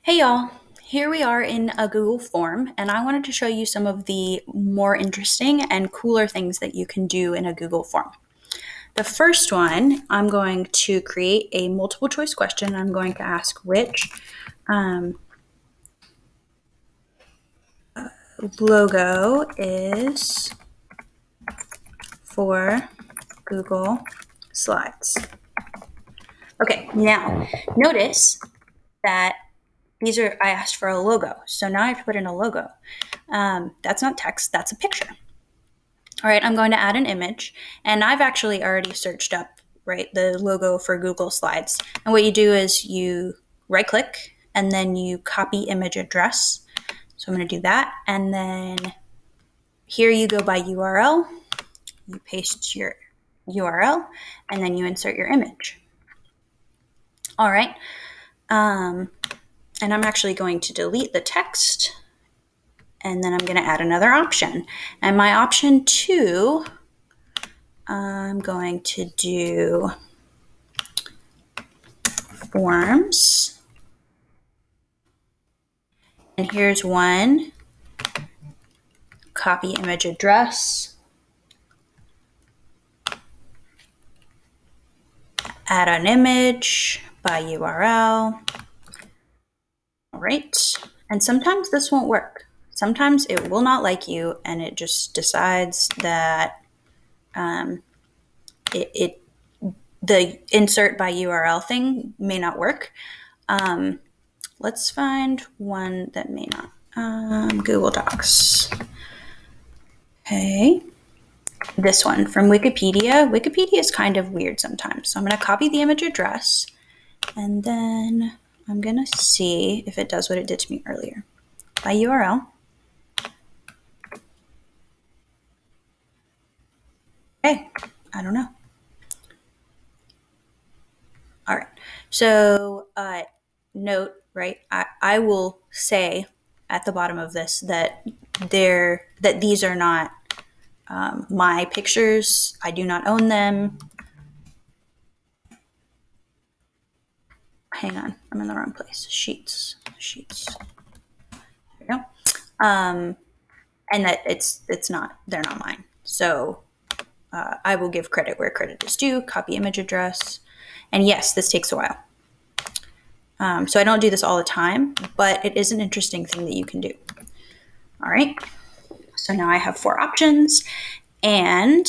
Hey y'all, here we are in a Google form, and I wanted to show you some of the more interesting and cooler things that you can do in a Google form. The first one, I'm going to create a multiple choice question. I'm going to ask which logo is for Google Slides. Okay, now notice that I asked for a logo. So now I have to put in a logo. That's not text, that's a picture. All right, I'm going to add an image, and I've actually already searched up, right, the logo for Google Slides. And what you do is you right click and then you copy image address. So I'm going to do that. And then here you go by URL, you paste your URL, and then you insert your image. All right. And I'm actually going to delete the text, and then I'm going to add another option. And my option 2, I'm going to do forms. And here's one, copy image address, add an image by URL. All right. And sometimes this won't work. Sometimes it will not like you, and it just decides that the insert by URL thing may not work. Let's find one that may not. Google Docs. Okay. This one from Wikipedia. Wikipedia is kind of weird sometimes. So I'm going to copy the image address, and then I'm going to see if it does what it did to me earlier. By URL. Okay. I don't know. All right. So note, right, I will say at the bottom of this that these are not my pictures. I do not own them. Hang on, I'm in the wrong place. Sheets. There we go. And that they're not mine. So I will give credit where credit is due. Copy image address. And yes, this takes a while. So I don't do this all the time, but it is an interesting thing that you can do. All right. So now I have 4 options, and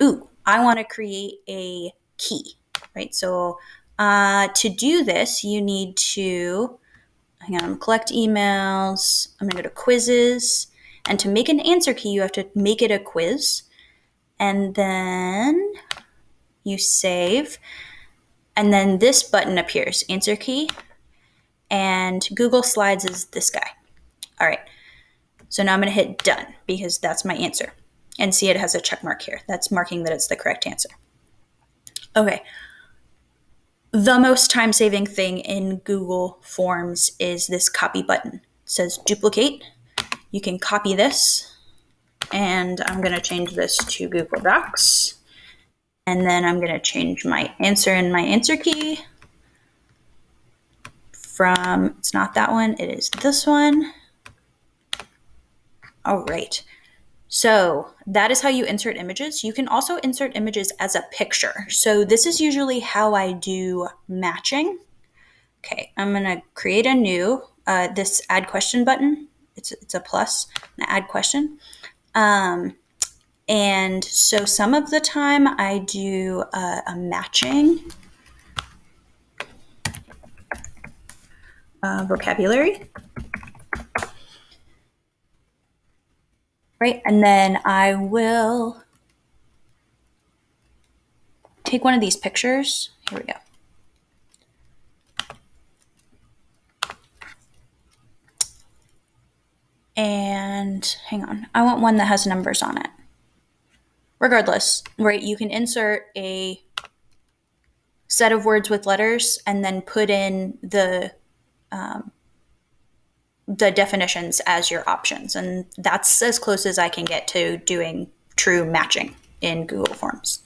I want to create a key, right? So to do this, you need to, collect emails. I'm going to go to quizzes. And to make an answer key, you have to make it a quiz. And then you save. And then this button appears, answer key. And Google Slides is this guy. All right. So now I'm going to hit done because that's my answer. And see, it has a check mark here. That's marking that it's the correct answer. Okay. The most time-saving thing in Google Forms is this copy button. It says duplicate. You can copy this, and I'm going to change this to Google Docs. And then I'm going to change my answer in my answer key from, it's not that one, it is this one. All right. So that is how you insert images. You can also insert images as a picture. So this is usually how I do matching. Okay, I'm going to create a new, this add question button. It's a plus, an add question. And so some of the time I do a matching vocabulary. Right, and then I will take one of these pictures. Here we go. And hang on, I want one that has numbers on it. Regardless, right, you can insert a set of words with letters and then put in the definitions as your options. And that's as close as I can get to doing true matching in Google Forms.